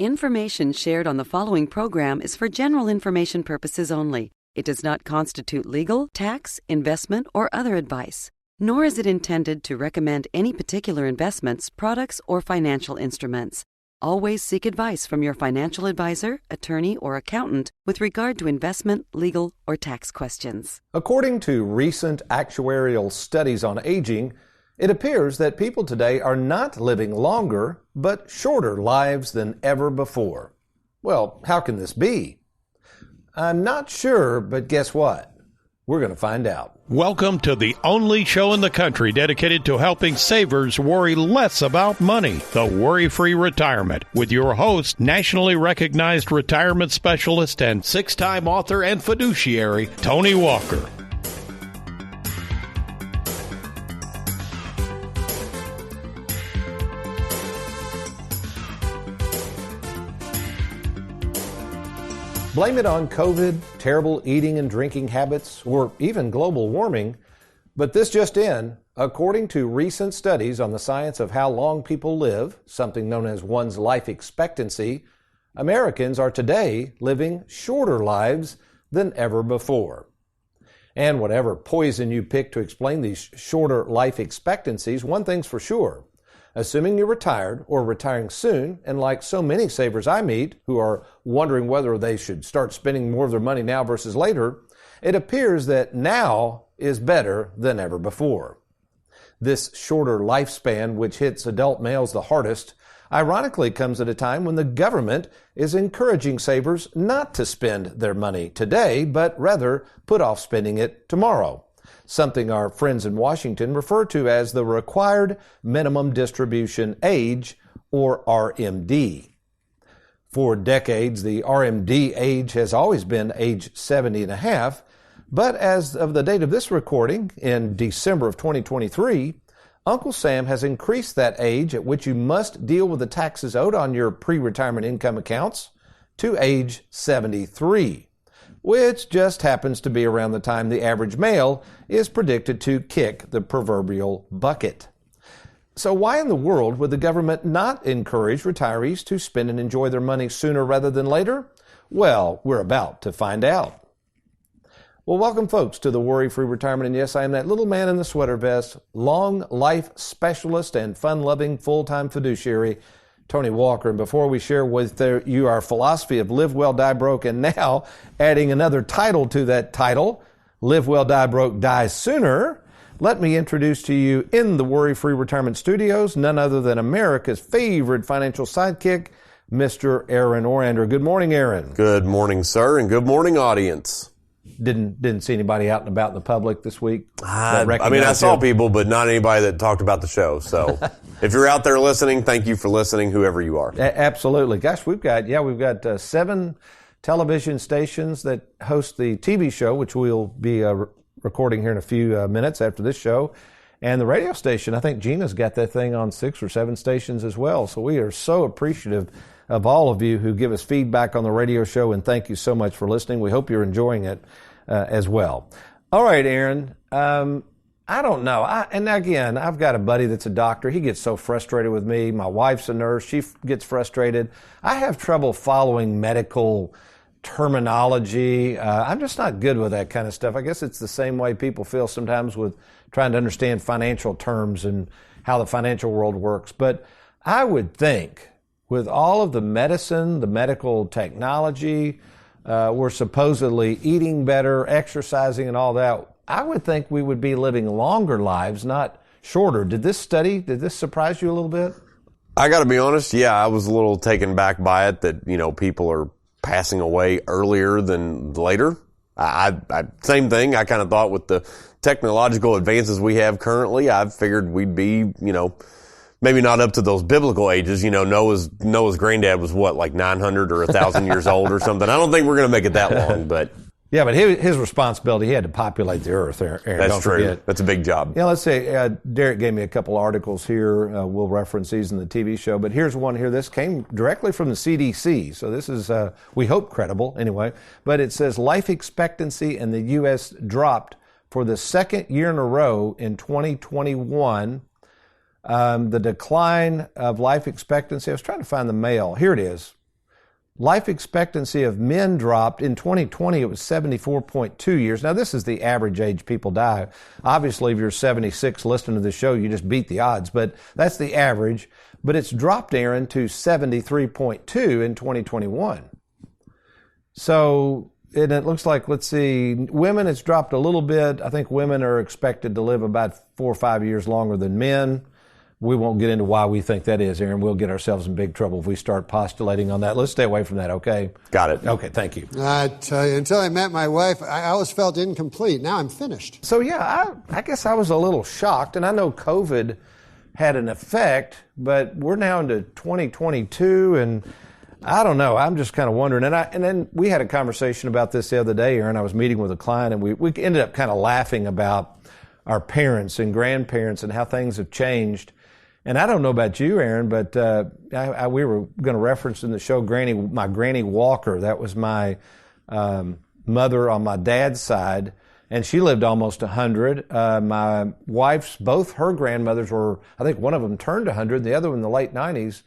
Information shared on the following program is for general information purposes only. It does not constitute legal, tax, investment, or other advice, nor is it intended to recommend any particular investments, products, or financial instruments. Always seek advice from your financial advisor, attorney, or accountant with regard to investment, legal, or tax questions. According to recent actuarial studies on aging, it appears that people today are not living longer, but shorter lives than ever before. Well, how can this be? I'm not sure, but guess what? We're going to find out. Welcome to the only show in the country dedicated to helping savers worry less about money, the Worry-Free Retirement, with your host, nationally recognized retirement specialist and six-time author and fiduciary, Tony Walker. Blame it on COVID, terrible eating and drinking habits, or even global warming, but this just in, according to recent studies on the science of how long people live, something known as one's life expectancy, Americans are today living shorter lives than ever before. And whatever poison you pick to explain these shorter life expectancies, one thing's for sure. Assuming you're retired or retiring soon, and like so many savers I meet who are wondering whether they should start spending more of their money now versus later, it appears that now is better than ever before. This shorter lifespan, which hits adult males the hardest, ironically comes at a time when the government is encouraging savers not to spend their money today, but rather put off spending it tomorrow. Something our friends in Washington refer to as the Required Minimum Distribution Age, or RMD. For decades, the RMD age has always been age 70 and a half, but as of the date of this recording, in December of 2023, Uncle Sam has increased that age at which you must deal with the taxes owed on your pre-retirement income accounts to age 73. Which just happens to be around the time the average male is predicted to kick the proverbial bucket. So why in the world would the government not encourage retirees to spend and enjoy their money sooner rather than later? Well, we're about to find out. Well, welcome folks to the Worry-Free Retirement, and yes, I am that little man in the sweater vest, long life specialist and fun-loving full-time fiduciary, Tony Walker. And before we share with you our philosophy of live well, die broke, and now adding another title to that title, live well, die broke, die sooner, let me introduce to you in the Worry-Free Retirement Studios, none other than America's favorite financial sidekick, Mr. Aaron Orander. Good morning, Aaron. Good morning, sir, and good morning, audience. Didn't see anybody out and about in the public this week. I saw people, but not anybody that talked about the show. So if you're out there listening, thank you for listening, whoever you are. Absolutely. Gosh, we've got 7 television stations that host the TV show, which we'll be recording here in a few minutes after this show. And the radio station, I think Gina's got that thing on 6 or 7 stations as well. So we are so appreciative of all of you who give us feedback on the radio show, and thank you so much for listening. We hope you're enjoying it as well. All right, Aaron, I don't know. And again, I've got a buddy that's a doctor. He gets so frustrated with me. My wife's a nurse. She gets frustrated. I have trouble following medical terminology. I'm just not good with that kind of stuff. I guess it's the same way people feel sometimes with trying to understand financial terms and how the financial world works. But I would think with all of the medicine, the medical technology, we're supposedly eating better, exercising and all that, I would think we would be living longer lives, not shorter. Did this surprise you a little bit? I got to be honest, yeah, I was a little taken back by it that, people are passing away earlier than later. I same thing. I kind of thought with the technological advances we have currently, I figured we'd be, maybe not up to those biblical ages. Noah's granddad was what, like 900 or 1,000 years old or something. I don't think we're going to make it that long, but. Yeah, but his responsibility, he had to populate the earth, Aaron. That's true. Forget. That's a big job. Yeah, let's say Derek gave me a couple articles here. We'll reference these in the TV show. But here's one here. This came directly from the CDC. So this is, we hope, credible anyway. But it says life expectancy in the U.S. dropped for the second year in a row in 2021. The decline of life expectancy, I was trying to find the male. Here it is. life expectancy of men dropped. In 2020, it was 74.2 years. Now, this is the average age people die. Obviously, if you're 76 listening to the show, you just beat the odds, but that's the average. But it's dropped, Aaron, to 73.2 in 2021. So, and it looks like, let's see, women, it's dropped a little bit. I think women are expected to live about 4 or 5 years longer than men. We won't get into why we think that is, Aaron. We'll get ourselves in big trouble if we start postulating on that. Let's stay away from that, okay? Got it. Okay, thank you. I tell you, until I met my wife, I always felt incomplete. Now I'm finished. So, yeah, I guess I was a little shocked, and I know COVID had an effect, but we're now into 2022, and I don't know. I'm just kind of wondering. And then we had a conversation about this the other day, Aaron. I was meeting with a client, and we ended up kind of laughing about our parents and grandparents and how things have changed. And I don't know about you, Aaron, but we were going to reference in the show my Granny Walker. That was my mother on my dad's side, and she lived almost 100. My wife's, both her grandmothers were, I think one of them turned 100, the other one in the late 90s.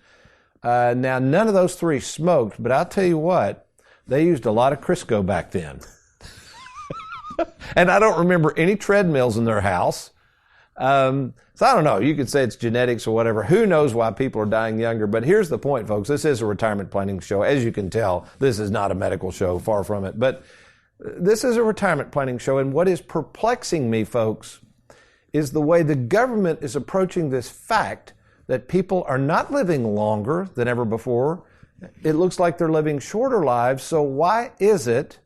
Now, none of those three smoked, but I'll tell you what, they used a lot of Crisco back then. And I don't remember any treadmills in their house. So I don't know. You could say it's genetics or whatever. Who knows why people are dying younger? But here's the point, folks. This is a retirement planning show. As you can tell, this is not a medical show, far from it. But this is a retirement planning show. And what is perplexing me, folks, is the way the government is approaching this fact that people are not living longer than ever before. It looks like they're living shorter lives. So why is it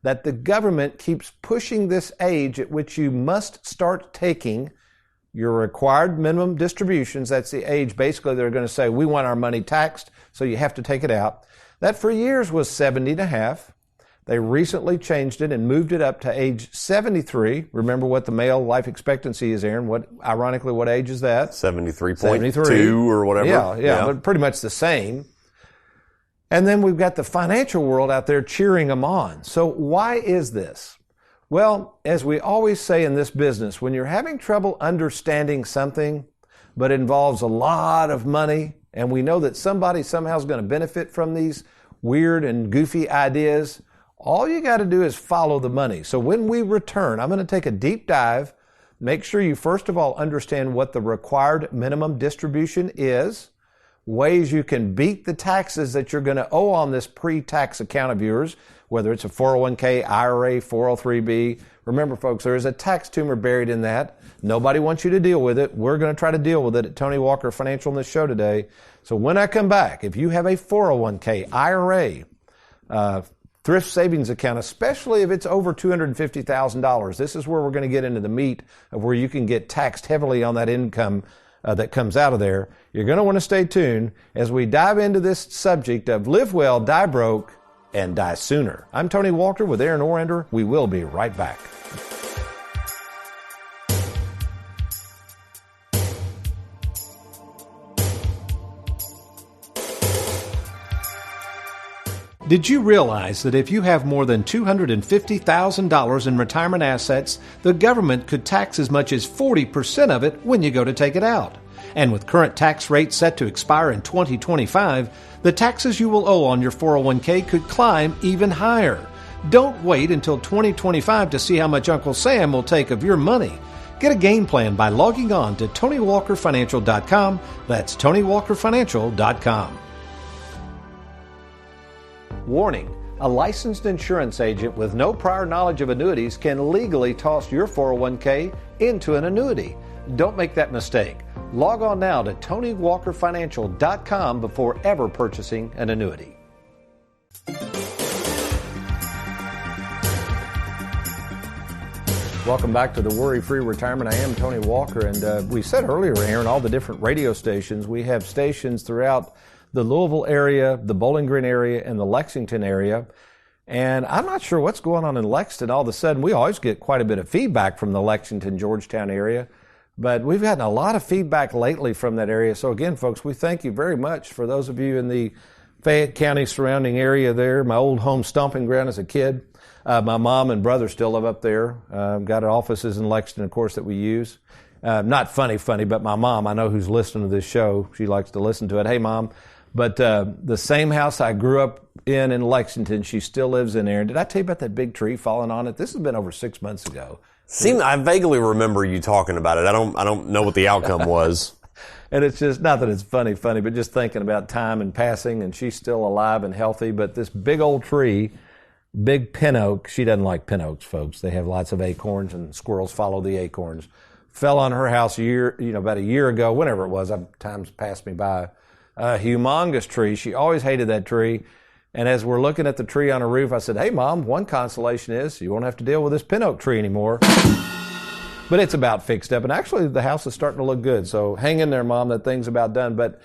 that the government keeps pushing this age at which you must start taking your required minimum distributions? That's the age basically they're going to say, we want our money taxed, so you have to take it out. That for years was 70 and a half. They recently changed it and moved it up to age 73. Remember what the male life expectancy is, Aaron. Ironically, what age is that? 73.2 or whatever. Yeah, but pretty much the same. And then we've got the financial world out there cheering them on. So why is this? Well, as we always say in this business, when you're having trouble understanding something, but it involves a lot of money, and we know that somebody somehow is going to benefit from these weird and goofy ideas, all you got to do is follow the money. So when we return, I'm going to take a deep dive. Make sure you first of all understand what the required minimum distribution is, ways you can beat the taxes that you're going to owe on this pre-tax account of yours, whether it's a 401k, IRA, 403b. Remember, folks, there is a tax tumor buried in that. Nobody wants you to deal with it. We're going to try to deal with it at Tony Walker Financial in this show today. So when I come back, if you have a 401k, IRA, thrift savings account, especially if it's over $250,000, this is where we're going to get into the meat of where you can get taxed heavily on that income that comes out of there. You're going to want to stay tuned as we dive into this subject of live well, die broke, and die sooner. I'm Tony Walker with Aaron Orander. We will be right back. Did you realize that if you have more than $250,000 in retirement assets, the government could tax as much as 40% of it when you go to take it out? And with current tax rates set to expire in 2025, the taxes you will owe on your 401k could climb even higher. Don't wait until 2025 to see how much Uncle Sam will take of your money. Get a game plan by logging on to TonyWalkerFinancial.com. That's TonyWalkerFinancial.com. Warning: a licensed insurance agent with no prior knowledge of annuities can legally toss your 401k into an annuity. Don't make that mistake. Log on now to TonyWalkerFinancial.com before ever purchasing an annuity. Welcome back to the Worry-Free Retirement. I am Tony Walker, and we said earlier, Aaron, all the different radio stations. We have stations throughout the Louisville area, the Bowling Green area, and the Lexington area. And I'm not sure what's going on in Lexington. All of a sudden, we always get quite a bit of feedback from the Lexington, Georgetown area. But we've gotten a lot of feedback lately from that area. So again, folks, we thank you very much for those of you in the Fayette County surrounding area there. My old home stomping ground as a kid. My mom and brother still live up there. Got offices in Lexington, of course, that we use. Not funny, but my mom, I know who's listening to this show. She likes to listen to it. Hey, Mom. But the same house I grew up in Lexington. She still lives in there. Did I tell you about that big tree falling on it? This has been over 6 months ago. I vaguely remember you talking about it. I don't know what the outcome was. And it's just, not that it's funny, but just thinking about time and passing, and she's still alive and healthy. But this big old tree, big pin oak, she doesn't like pin oaks, folks. They have lots of acorns, and squirrels follow the acorns. Fell on her house about a year ago, whenever it was. Time's passed me by. A humongous tree. She always hated that tree. And as we're looking at the tree on her roof, I said, "Hey, Mom, one consolation is you won't have to deal with this pin oak tree anymore." But it's about fixed up. And actually, the house is starting to look good. So hang in there, Mom. That thing's about done. But,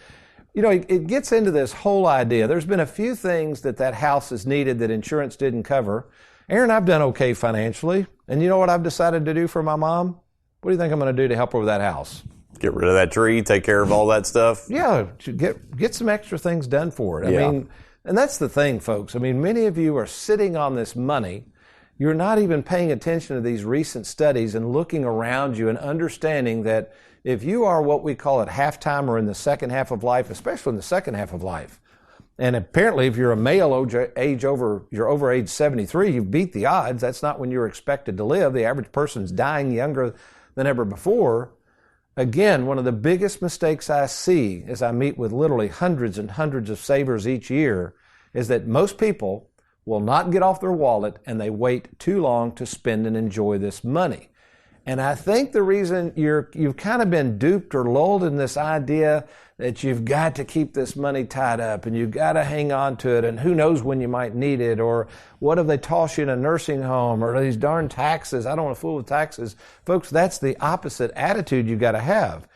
it gets into this whole idea. There's been a few things that house has needed that insurance didn't cover. Aaron, I've done okay financially. And you know what I've decided to do for my mom? What do you think I'm going to do to help her with that house? Get rid of that tree, take care of all that stuff. Yeah, get some extra things done for it. I mean, and that's the thing, folks. I mean, many of you are sitting on this money. You're not even paying attention to these recent studies and looking around you and understanding that if you are what we call at halftime or in the second half of life, especially in the second half of life, and apparently if you're a male you're over age 73, you've beat the odds. That's not when you're expected to live. The average person's dying younger than ever before. Again, one of the biggest mistakes I see as I meet with literally hundreds and hundreds of savers each year is that most people will not get off their wallet and they wait too long to spend and enjoy this money. And I think the reason you've kind of been duped or lulled in this idea that you've got to keep this money tied up and you've got to hang on to it and who knows when you might need it, or what if they toss you in a nursing home, or these darn taxes, I don't want to fool with taxes. Folks, that's the opposite attitude you've got to have.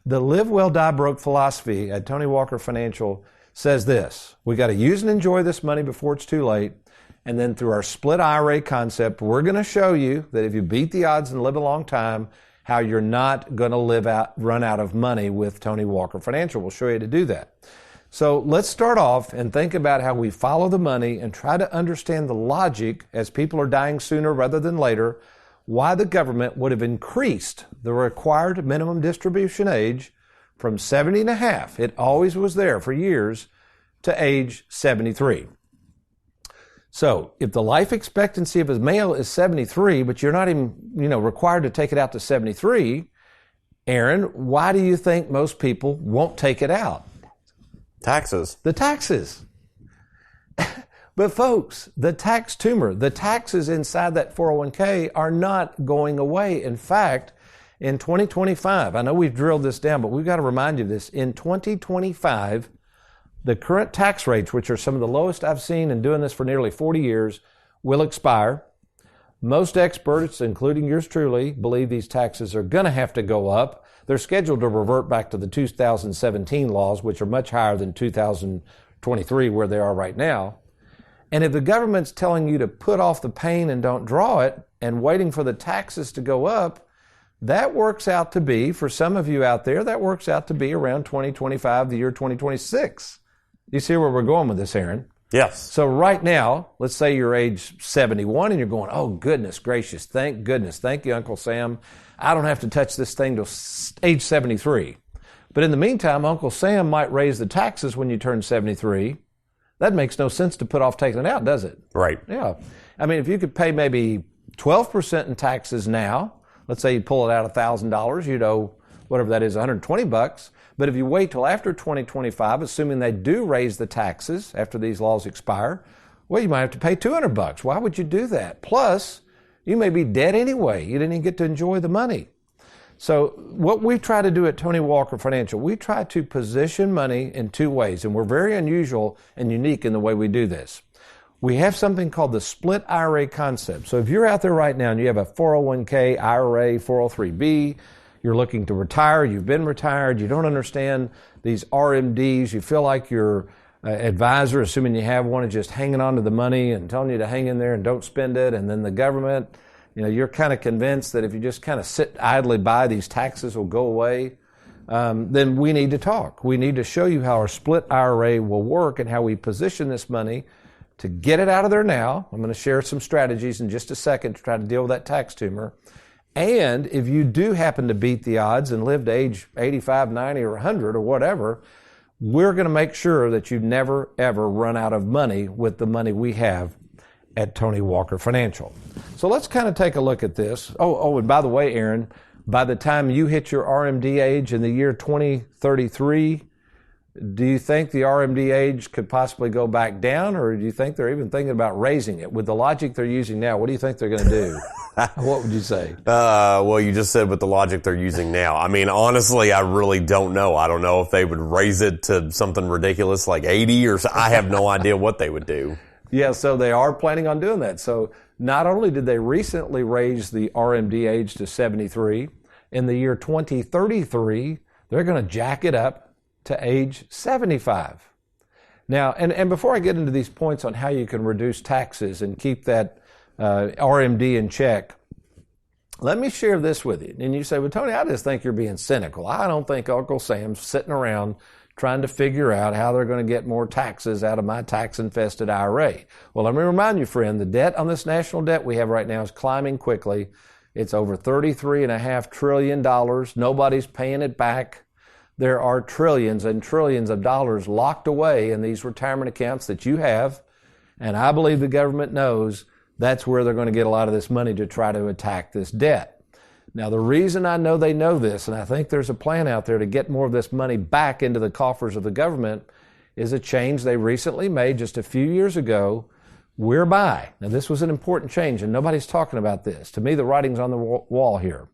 The Live Well, Die Broke philosophy at Tony Walker Financial says this: we got to use and enjoy this money before it's too late. And then through our split IRA concept, we're going to show you that if you beat the odds and live a long time, how you're not going to run out of money with Tony Walker Financial. We'll show you how to do that. So let's start off and think about how we follow the money and try to understand the logic, as people are dying sooner rather than later, why the government would have increased the required minimum distribution age from 70 and a half. It always was there for years, to age 73. So if the life expectancy of a male is 73, but you're not even, required to take it out to 73, Aaron, why do you think most people won't take it out? Taxes. The taxes. But folks, the tax tumor, the taxes inside that 401k are not going away. In fact, in 2025, I know we've drilled this down, but we've got to remind you of this. In 2025, the current tax rates, which are some of the lowest I've seen in doing this for nearly 40 years, will expire. Most experts, including yours truly, believe these taxes are going to have to go up. They're scheduled to revert back to the 2017 laws, which are much higher than 2023, where they are right now. And if the government's telling you to put off the pain and don't draw it, and waiting for the taxes to go up, that works out to be, for some of you out there, that works out to be around 2025, the year 2026. You see where we're going with this, Aaron? Yes. So right now, let's say you're age 71 and you're going, oh, goodness gracious, thank goodness. Thank you, Uncle Sam. I don't have to touch this thing till age 73. But in the meantime, Uncle Sam might raise the taxes when you turn 73. That makes no sense to put off taking it out, does it? Right. Yeah. I mean, if you could pay maybe 12% in taxes now, let's say you pull it out $1,000, you'd owe whatever that is, $120. But if you wait till after 2025, assuming they do raise the taxes after these laws expire, well, you might have to pay $200. Why would you do that? Plus, you may be dead anyway. You didn't even get to enjoy the money. So what we try to do at Tony Walker Financial, we try to position money in two ways, and we're very unusual and unique in the way we do this. We have something called the split IRA concept. So if you're out there right now and you have a 401k, IRA, 403b, you're looking to retire, you've been retired, you don't understand these RMDs, you feel like your advisor, assuming you have one, is just hanging on to the money and telling you to hang in there and don't spend it, and then the government, you're kind of convinced that if you just kind of sit idly by, these taxes will go away, then we need to talk. We need to show you how our split IRA will work and how we position this money to get it out of there now. I'm going to share some strategies in just a second to try to deal with that tax tumor. And if you do happen to beat the odds and live to age 85, 90, or 100 or whatever, we're going to make sure that you never, ever run out of money with the money we have at Tony Walker Financial. So let's kind of take a look at this. Oh, and by the way, Aaron, by the time you hit your RMD age in the year 2033, do you think the RMD age could possibly go back down, or do you think they're even thinking about raising it? With the logic they're using now, what do you think they're going to do? What would you say? Well, you just said with the logic they're using now. I mean, honestly, I really don't know. I don't know if they would raise it to something ridiculous like 80 or so. I have no idea what they would do. Yeah, so they are planning on doing that. So not only did they recently raise the RMD age to 73, in the year 2033, they're going to jack it up to age 75. Now, and before I get into these points on how you can reduce taxes and keep that RMD in check, let me share this with you. And you say, well, Tony, I just think you're being cynical. I don't think Uncle Sam's sitting around trying to figure out how they're going to get more taxes out of my tax-infested IRA. Well, let me remind you, friend, the debt on this national debt we have right now is climbing quickly. It's over $33.5 trillion. Nobody's paying it back. There are trillions and trillions of dollars locked away in these retirement accounts that you have, and I believe the government knows that's where they're going to get a lot of this money to try to attack this debt. Now, the reason I know they know this, and I think there's a plan out there to get more of this money back into the coffers of the government, is a change they recently made just a few years ago, whereby, now this was an important change, and nobody's talking about this. To me, the writing's on the wall here.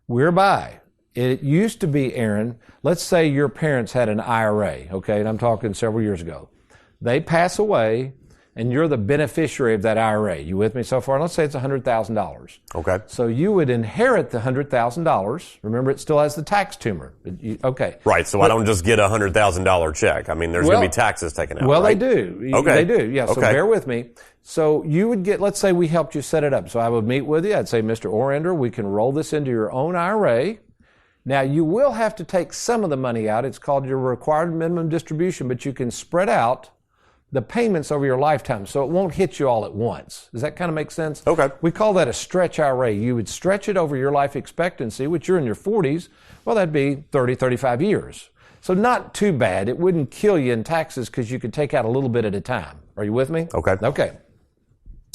Whereby, it used to be, Aaron, let's say your parents had an IRA, okay, and I'm talking several years ago. They pass away, and you're the beneficiary of that IRA. You with me so far? Let's say it's $100,000. Okay. So you would inherit the $100,000. Remember, it still has the tax tumor. Okay. Right, so I don't just get a $100,000 check. I mean, there's going to be taxes taken out, Well, right? they do. Okay. They do, yeah, so okay. bear with me. So you would get, let's say we helped you set it up. So I would meet with you. I'd say, Mr. Orender, we can roll this into your own IRA. Now, you will have to take some of the money out. It's called your required minimum distribution, but you can spread out the payments over your lifetime, so it won't hit you all at once. Does that kind of make sense? Okay. We call that a stretch IRA. You would stretch it over your life expectancy, which you're in your 40s. Well, that'd be 30, 35 years. So not too bad. It wouldn't kill you in taxes because you could take out a little bit at a time. Are you with me? Okay. Okay.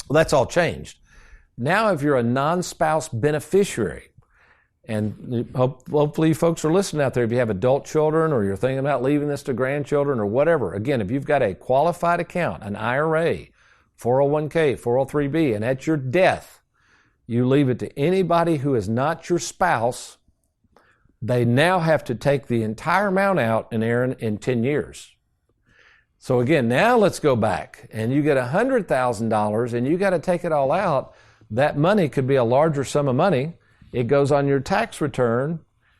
Well, that's all changed. Now, if you're a non-spouse beneficiary, and hopefully you folks are listening out there, if you have adult children or you're thinking about leaving this to grandchildren or whatever, again, if you've got a qualified account, an IRA, 401k, 403b, and at your death, you leave it to anybody who is not your spouse, they now have to take the entire amount out, and Aaron, in 10 years. So again, now let's go back, and you get $100,000 and you got to take it all out. That money could be a larger sum of money. It goes on your tax return,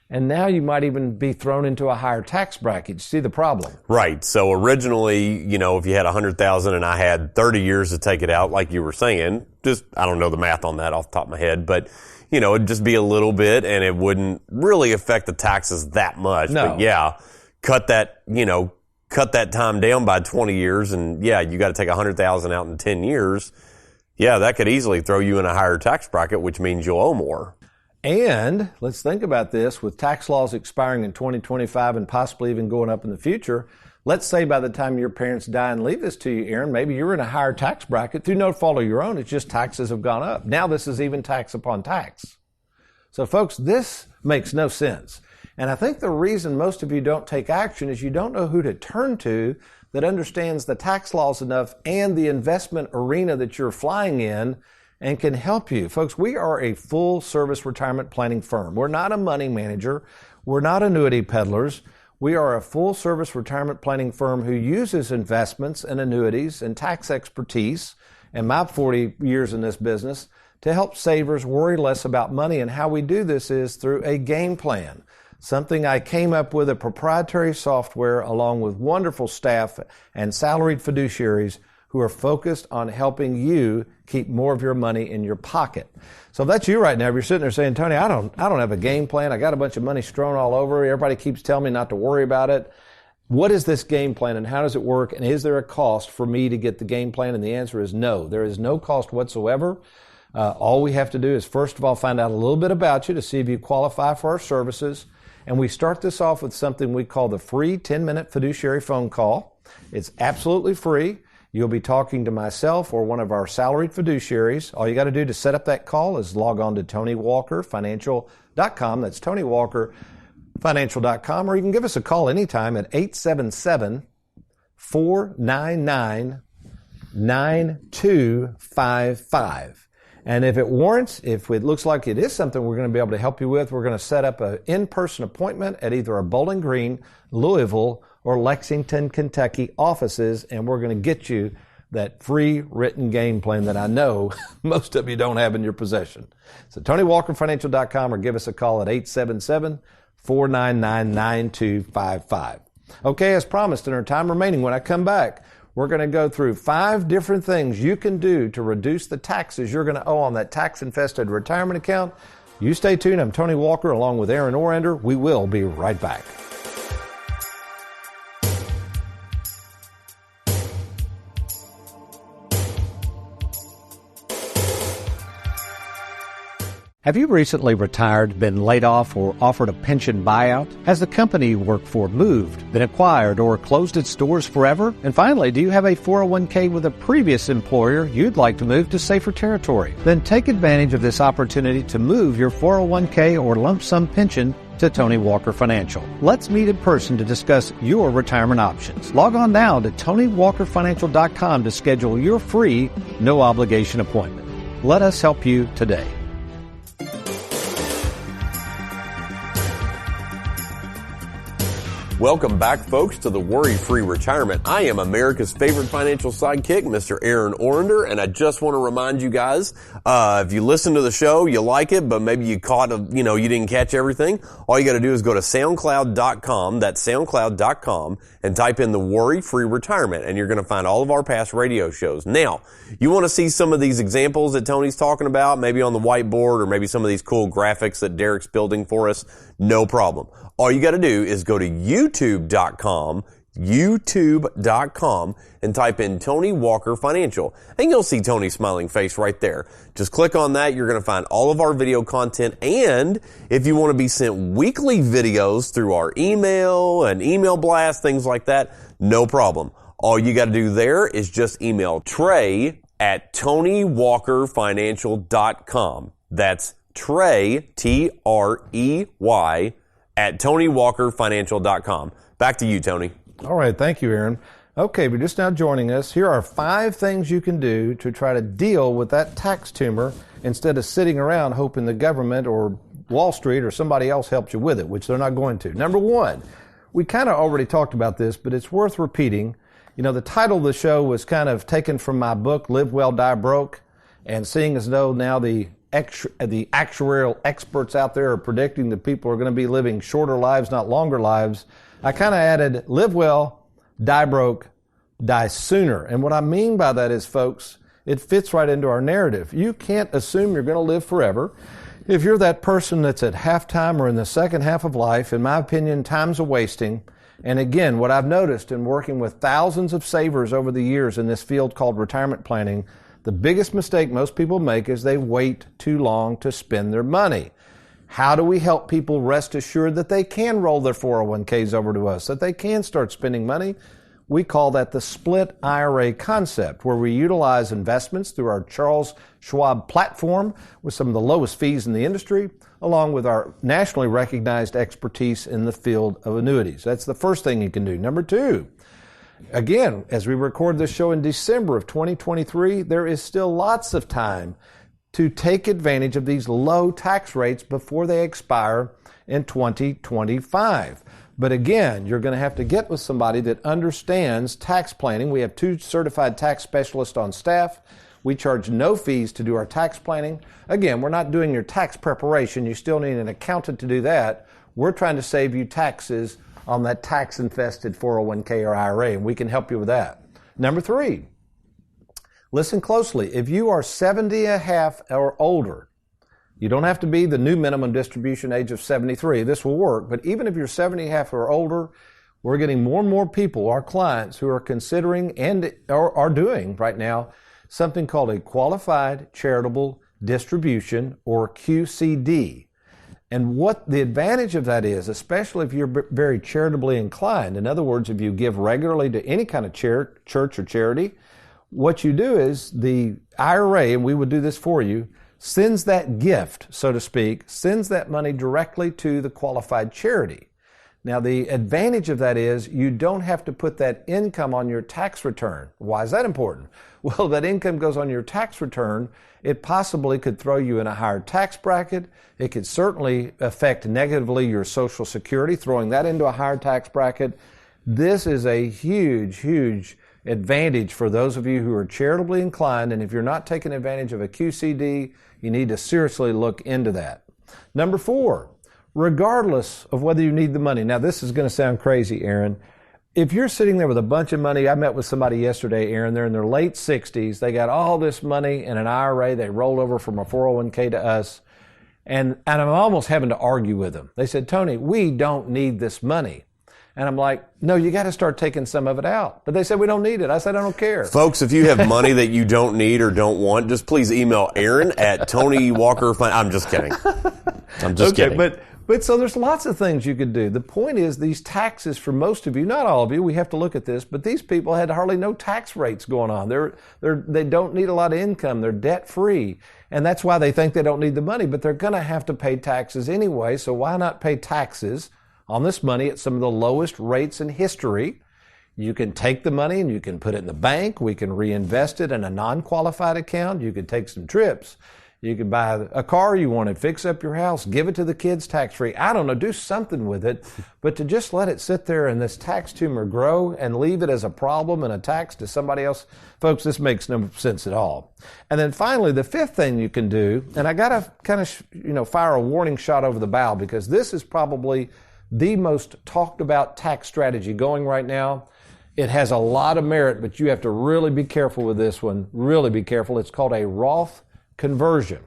and now you might even be thrown into a higher tax bracket. See the problem? Right. So originally, you know, if you had $100,000 and I had 30 years to take it out, like you were saying, just, I don't know the math on that off the top of my head, but, you know, it'd just be a little bit and it wouldn't really affect the taxes that much. No. But yeah, cut that time down by 20 years and yeah, you got to take $100,000 out in 10 years. Yeah, that could easily throw you in a higher tax bracket, which means you'll owe more. And let's think about this, with tax laws expiring in 2025 and possibly even going up in the future, let's say by the time your parents die and leave this to you, Aaron, maybe you're in a higher tax bracket through no fault of your own. It's just taxes have gone up. Now this is even tax upon tax. So folks, this makes no sense. And I think the reason most of you don't take action is you don't know who to turn to that understands the tax laws enough and the investment arena that you're flying in and can help you. Folks, we are a full-service retirement planning firm. We're not a money manager. We're not annuity peddlers. We are a full-service retirement planning firm who uses investments and annuities and tax expertise and my 40 years in this business to help savers worry less about money. And how we do this is through a game plan, something I came up with, a proprietary software along with wonderful staff and salaried fiduciaries who are focused on helping you keep more of your money in your pocket. So if that's you right now, if you're sitting there saying, Tony, I don't have a game plan. I got a bunch of money strewn all over. Everybody keeps telling me not to worry about it. What is this game plan and how does it work? And is there a cost for me to get the game plan? And the answer is no. There is no cost whatsoever. All we have to do is, first of all, find out a little bit about you to see if you qualify for our services. And we start this off with something we call the free 10-minute fiduciary phone call. It's absolutely free. You'll be talking to myself or one of our salaried fiduciaries. All you got to do to set up that call is log on to TonyWalkerFinancial.com. That's TonyWalkerFinancial.com. Or you can give us a call anytime at 877-499-9255. And if it warrants, if it looks like it is something we're going to be able to help you with, we're going to set up an in-person appointment at either our Bowling Green, Louisville, or Lexington, Kentucky offices, and we're going to get you that free written game plan that I know most of you don't have in your possession. So TonyWalkerFinancial.com or give us a call at 877-499-9255. Okay, as promised, in our time remaining, when I come back, we're going to go through 5 different things you can do to reduce the taxes you're going to owe on that tax-infested retirement account. You stay tuned. I'm Tony Walker along with Aaron Orander. We will be right back. Have you recently retired, been laid off, or offered a pension buyout? Has the company you work for moved, been acquired, or closed its doors forever? And finally, do you have a 401k with a previous employer you'd like to move to safer territory? Then take advantage of this opportunity to move your 401k or lump sum pension to Tony Walker Financial. Let's meet in person to discuss your retirement options. Log on now to TonyWalkerFinancial.com to schedule your free, no obligation appointment. Let us help you today. Welcome back, folks, to the Worry-Free Retirement. I am America's favorite financial sidekick, Mr. Aaron Orander, and I just want to remind you guys, if you listen to the show, you like it, but maybe you you didn't catch everything, all you got to do is go to SoundCloud.com, that's SoundCloud.com, and type in the Worry-Free Retirement, and you're going to find all of our past radio shows. Now, you want to see some of these examples that Tony's talking about, maybe on the whiteboard, or maybe some of these cool graphics that Derek's building for us? No problem. All you got to do is go to YouTube.com, and type in Tony Walker Financial. And you'll see Tony's smiling face right there. Just click on that. You're going to find all of our video content. And if you want to be sent weekly videos through our email and email blast, things like that, no problem. All you got to do there is just email Trey at TonyWalkerFinancial.com. That's Trey, Trey, at TonyWalkerFinancial.com. Back to you, Tony. All right. Thank you, Aaron. Okay, if you're just now joining us, here are 5 things you can do to try to deal with that tax tumor instead of sitting around hoping the government or Wall Street or somebody else helps you with it, which they're not going to. Number 1, we kind of already talked about this, but it's worth repeating. You know, the title of the show was kind of taken from my book, Live Well, Die Broke, and seeing as though now the actuarial experts out there are predicting that people are going to be living shorter lives, not longer lives, I kind of added live well, die broke, die sooner. And what I mean by that is, folks, it fits right into our narrative. You can't assume you're going to live forever. If you're that person that's at halftime or in the second half of life, in my opinion, time's a wasting. And again, what I've noticed in working with thousands of savers over the years in this field called retirement planning, the biggest mistake most people make is they wait too long to spend their money. How do we help people rest assured that they can roll their 401ks over to us, that they can start spending money? We call that the split IRA concept, where we utilize investments through our Charles Schwab platform with some of the lowest fees in the industry, along with our nationally recognized expertise in the field of annuities. That's the first thing you can do. Number 2, again, as we record this show in December of 2023, there is still lots of time to take advantage of these low tax rates before they expire in 2025. But again, you're going to have to get with somebody that understands tax planning. We have 2 certified tax specialists on staff. We charge no fees to do our tax planning. Again, we're not doing your tax preparation. You still need an accountant to do that. We're trying to save you taxes on that tax-infested 401k or IRA, and we can help you with that. Number 3, listen closely. If you are 70 and a half or older, you don't have to be the new minimum distribution age of 73. This will work. But even if you're 70 and a half or older, we're getting more and more people, our clients, who are considering and are doing right now something called a qualified charitable distribution, or QCD. And what the advantage of that is, especially if you're very charitably inclined, in other words, if you give regularly to any kind of church or charity, what you do is the IRA, and we would do this for you, sends that gift, so to speak, sends that money directly to the qualified charity. Now, the advantage of that is you don't have to put that income on your tax return. Why is that important? Well, that income goes on your tax return. It possibly could throw you in a higher tax bracket. It could certainly affect negatively your Social Security, throwing that into a higher tax bracket. This is a huge, huge advantage for those of you who are charitably inclined, and if you're not taking advantage of a QCD, you need to seriously look into that. Number 4, regardless of whether you need the money. Now, this is going to sound crazy, Aaron. If you're sitting there with a bunch of money, I met with somebody yesterday, Aaron, they're in their late 60s. They got all this money in an IRA. They rolled over from a 401k to us. And I'm almost having to argue with them. They said, Tony, we don't need this money. And I'm like, no, you got to start taking some of it out. But they said, we don't need it. I said, I don't care. Folks, if you have money that you don't need or don't want, just please email Aaron at Tony Walker. I'm just kidding. I'm just kidding. But so there's lots of things you could do. The point is these taxes for most of you, not all of you, we have to look at this, but these people had hardly no tax rates going on. They don't need a lot of income. They're debt free. And that's why they think they don't need the money, but they're going to have to pay taxes anyway. So why not pay taxes on this money at some of the lowest rates in history? You can take the money and you can put it in the bank. We can reinvest it in a non-qualified account. You can take some trips. You can buy a car you wanted, fix up your house, give it to the kids tax-free. I don't know, do something with it. But to just let it sit there and this tax tumor grow and leave it as a problem and a tax to somebody else, folks, this makes no sense at all. And then finally, the 5th thing you can do, and I got to kind of, fire a warning shot over the bow because this is probably the most talked about tax strategy going right now. It has a lot of merit, but you have to really be careful with this one. Really be careful. It's called a Roth conversion.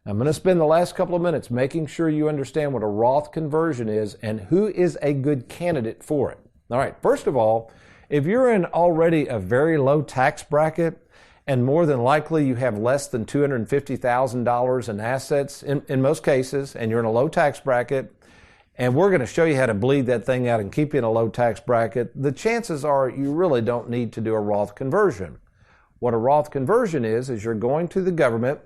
I'm going to spend the last couple of minutes making sure you understand what a Roth conversion is and who is a good candidate for it. All right, first of all, if you're in already a very low tax bracket and more than likely you have less than $250,000 in assets in most cases, and you're in a low tax bracket, and we're going to show you how to bleed that thing out and keep you in a low tax bracket, the chances are you really don't need to do a Roth conversion. What a Roth conversion is you're going to the government.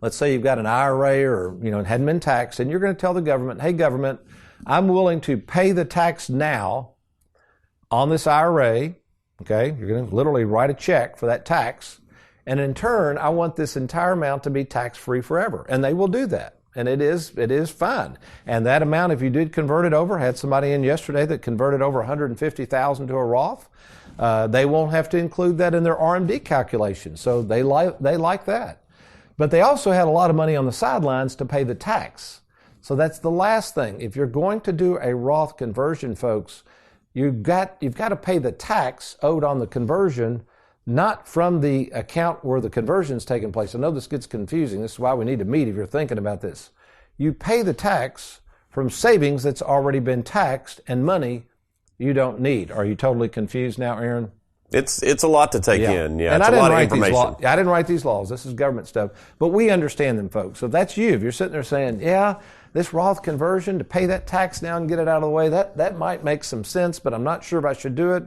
Let's say you've got an IRA or, it hadn't been taxed, and you're going to tell the government, hey, government, I'm willing to pay the tax now on this IRA. Okay, you're going to literally write a check for that tax. And in turn, I want this entire amount to be tax-free forever. And they will do that. And it is fine. And that amount, if you did convert it over, had somebody in yesterday that converted over $150,000 to a Roth, they won't have to include that in their RMD calculation. So they like that. But they also had a lot of money on the sidelines to pay the tax. So that's the last thing. If you're going to do a Roth conversion, folks, you've got to pay the tax owed on the conversion, not from the account where the conversion's taking place. I know this gets confusing. This is why we need to meet if you're thinking about this. You pay the tax from savings that's already been taxed and money you don't need. Are you totally confused now, Aaron? It's a lot to take in. Yeah, and it's a lot of information. I didn't write these laws. This is government stuff. But we understand them, folks. So if that's you, if you're sitting there saying, yeah, this Roth conversion to pay that tax now and get it out of the way, that might make some sense, but I'm not sure if I should do it.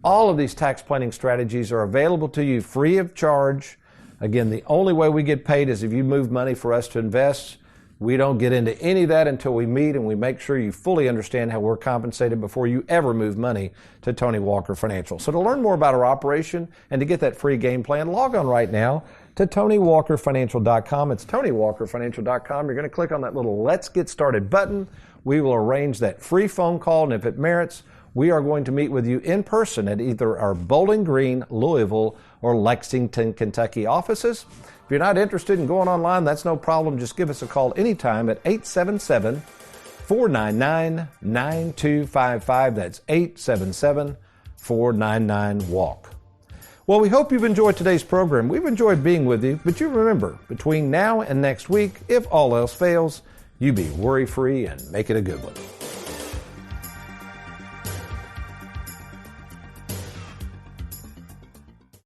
All of these tax planning strategies are available to you free of charge. Again, the only way we get paid is if you move money for us to invest. We don't get into any of that until we meet and we make sure you fully understand how we're compensated before you ever move money to Tony Walker Financial. So to learn more about our operation and to get that free game plan, log on right now to TonyWalkerFinancial.com. It's TonyWalkerFinancial.com. You're going to click on that little Let's Get Started button. We will arrange that free phone call, and if it merits, we are going to meet with you in person at either our Bowling Green, Louisville, or Lexington, Kentucky offices. If you're not interested in going online, that's no problem. Just give us a call anytime at 877-499-9255. That's 877-499-WALK. Well, we hope you've enjoyed today's program. We've enjoyed being with you, but you remember, between now and next week, if all else fails, you be worry-free and make it a good one.